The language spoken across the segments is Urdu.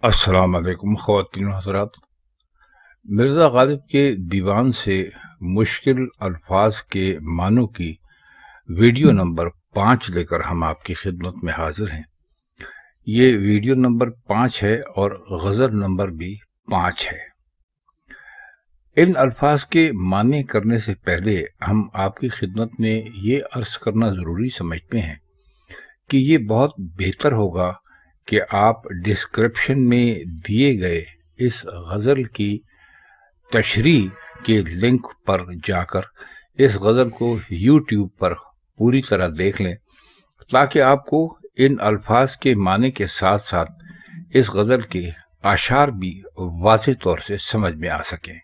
السلام علیکم خواتین و حضرات۔ مرزا غالب کے دیوان سے مشکل الفاظ کے معنوں کی ویڈیو نمبر 5 لے کر ہم آپ کی خدمت میں حاضر ہیں۔ یہ ویڈیو نمبر 5 ہے اور غزل نمبر بھی 5 ہے۔ ان الفاظ کے معنی کرنے سے پہلے ہم آپ کی خدمت میں یہ عرض کرنا ضروری سمجھتے ہیں کہ یہ بہت بہتر ہوگا کہ آپ ڈسکرپشن میں دیے گئے اس غزل کی تشریح کے لنک پر جا کر اس غزل کو یوٹیوب پر پوری طرح دیکھ لیں، تاکہ آپ کو ان الفاظ کے معنی کے ساتھ ساتھ اس غزل کے اشعار بھی واضح طور سے سمجھ میں آ سکیں۔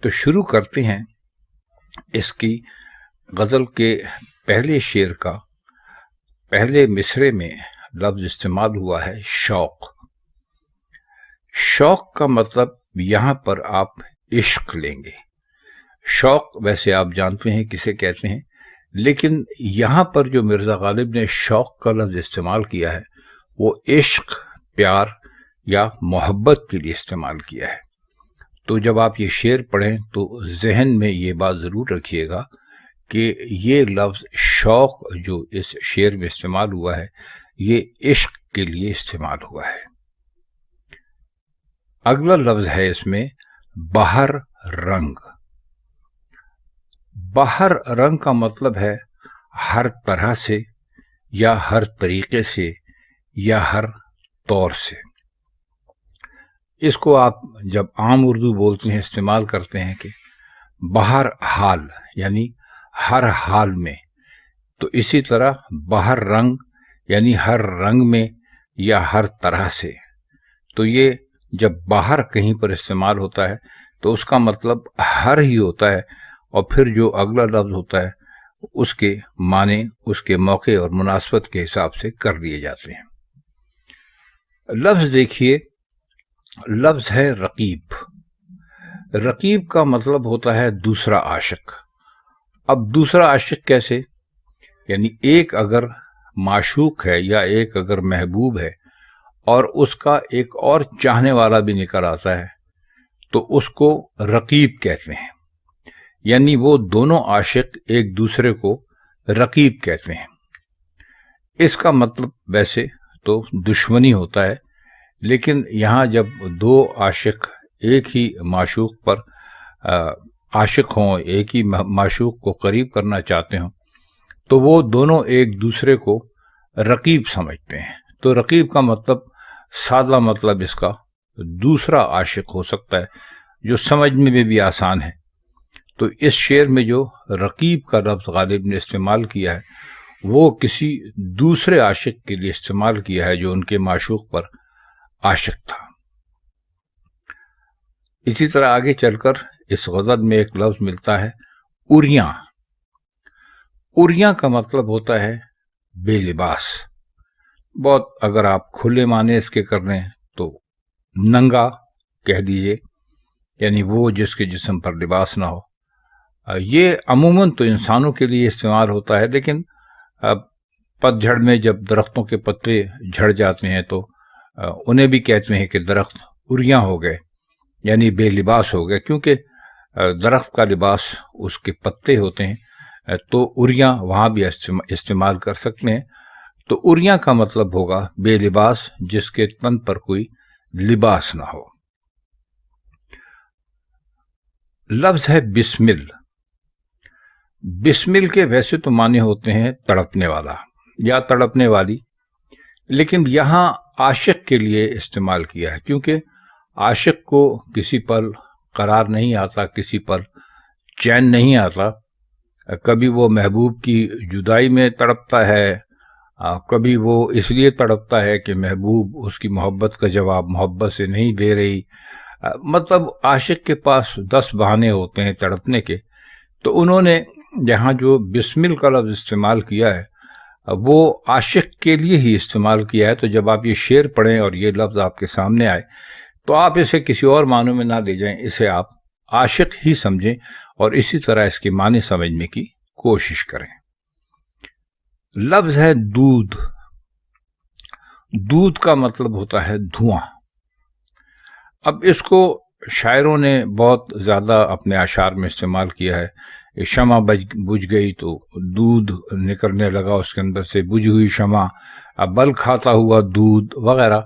تو شروع کرتے ہیں۔ اس کی غزل کے پہلے شعر کا پہلے مصرعے میں لفظ استعمال ہوا ہے شوق۔ شوق کا مطلب یہاں پر آپ عشق لیں گے۔ شوق ویسے آپ جانتے ہیں کسے کہتے ہیں، لیکن یہاں پر جو مرزا غالب نے شوق کا لفظ استعمال کیا ہے وہ عشق، پیار یا محبت کے لیے استعمال کیا ہے۔ تو جب آپ یہ شعر پڑھیں تو ذہن میں یہ بات ضرور رکھیے گا کہ یہ لفظ شوق جو اس شعر میں استعمال ہوا ہے یہ عشق کے لیے استعمال ہوا ہے۔ اگلا لفظ ہے اس میں بہر رنگ۔ بہر رنگ کا مطلب ہے ہر طرح سے یا ہر طریقے سے یا ہر طور سے۔ اس کو آپ جب عام اردو بولتے ہیں استعمال کرتے ہیں کہ بہر حال یعنی ہر حال میں، تو اسی طرح بہر رنگ یعنی ہر رنگ میں یا ہر طرح سے۔ تو یہ جب باہر کہیں پر استعمال ہوتا ہے تو اس کا مطلب ہر ہی ہوتا ہے، اور پھر جو اگلا لفظ ہوتا ہے اس کے معنی اس کے موقع اور مناسبت کے حساب سے کر لیے جاتے ہیں۔ لفظ دیکھیے، لفظ ہے رقیب۔ رقیب کا مطلب ہوتا ہے دوسرا عاشق۔ اب دوسرا عاشق کیسے؟ یعنی ایک اگر معشوق ہے یا ایک اگر محبوب ہے اور اس کا ایک اور چاہنے والا بھی نکل آتا ہے تو اس کو رقیب کہتے ہیں۔ یعنی وہ دونوں عاشق ایک دوسرے کو رقیب کہتے ہیں۔ اس کا مطلب ویسے تو دشمنی ہوتا ہے، لیکن یہاں جب دو عاشق ایک ہی معشوق پر عاشق ہوں، ایک ہی معشوق کو قریب کرنا چاہتے ہوں، تو وہ دونوں ایک دوسرے کو رقیب سمجھتے ہیں۔ تو رقیب کا مطلب سادہ مطلب اس کا دوسرا عاشق ہو سکتا ہے، جو سمجھنے میں بھی آسان ہے۔ تو اس شعر میں جو رقیب کا لفظ غالب نے استعمال کیا ہے وہ کسی دوسرے عاشق کے لیے استعمال کیا ہے جو ان کے معشوق پر عاشق تھا۔ اسی طرح آگے چل کر اس غزل میں ایک لفظ ملتا ہے عریاں۔ عریاں کا مطلب ہوتا ہے بے لباس۔ بہت اگر آپ کھلے معنی اس کے کر لیں تو ننگا کہہ دیجئے، یعنی وہ جس کے جسم پر لباس نہ ہو۔ یہ عموماً تو انسانوں کے لیے استعمال ہوتا ہے، لیکن پت جھڑ میں جب درختوں کے پتے جھڑ جاتے ہیں تو انہیں بھی کہتے ہیں کہ درخت عریاں ہو گئے، یعنی بے لباس ہو گئے، کیونکہ درخت کا لباس اس کے پتے ہوتے ہیں، تو عریاں وہاں بھی استعمال کر سکتے ہیں۔ تو عریاں کا مطلب ہوگا بے لباس، جس کے تن پر کوئی لباس نہ ہو۔ لفظ ہے بسمل۔ بسمل کے ویسے تو معنی ہوتے ہیں تڑپنے والا یا تڑپنے والی، لیکن یہاں عاشق کے لیے استعمال کیا ہے، کیونکہ عاشق کو کسی پر قرار نہیں آتا، کسی پر چین نہیں آتا۔ کبھی وہ محبوب کی جدائی میں تڑپتا ہے، کبھی وہ اس لیے تڑپتا ہے کہ محبوب اس کی محبت کا جواب محبت سے نہیں دے رہی۔ مطلب عاشق کے پاس 10 بہانے ہوتے ہیں تڑپنے کے۔ تو انہوں نے یہاں جو بسمل کا لفظ استعمال کیا ہے وہ عاشق کے لیے ہی استعمال کیا ہے۔ تو جب آپ یہ شعر پڑھیں اور یہ لفظ آپ کے سامنے آئے تو آپ اسے کسی اور معنوں میں نہ لے جائیں، اسے آپ عاشق ہی سمجھیں اور اسی طرح اس کے معنی سمجھنے کی کوشش کریں۔ لفظ ہے دودھ۔ دودھ کا مطلب ہوتا ہے دھواں۔ اب اس کو شاعروں نے بہت زیادہ اپنے اشعار میں استعمال کیا ہے. شمع بجھ گئی تو دودھ نکلنے لگا اس کے اندر سے، بجھ ہوئی شمع بل کھاتا ہوا دودھ وغیرہ.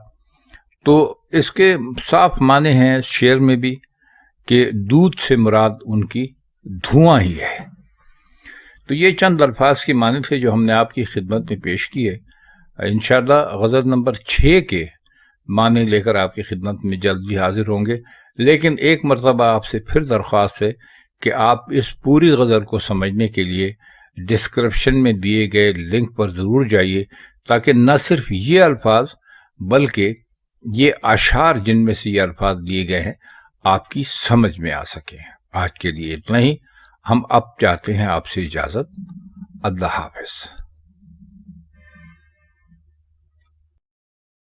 تو اس کے صاف معنی ہیں اس شعر میں بھی کہ دودھ سے مراد ان کی دھواں ہی ہے. تو یہ چند الفاظ کے معنی تھے جو ہم نے آپ کی خدمت میں پیش کیے. انشاءاللہ غزل نمبر 6 کے معنی لے کر آپ کی خدمت میں جلدی حاضر ہوں گے. لیکن ایک مرتبہ آپ سے پھر درخواست ہے کہ آپ اس پوری غزل کو سمجھنے کے لیے ڈسکرپشن میں دیے گئے لنک پر ضرور جائیے، تاکہ نہ صرف یہ الفاظ بلکہ یہ اشعار جن میں سے یہ الفاظ دیے گئے ہیں آپ کی سمجھ میں آ سکیں. آج کے لیے اتنا ہی. ہم اب چاہتے ہیں آپ سے اجازت. اللہ حافظ.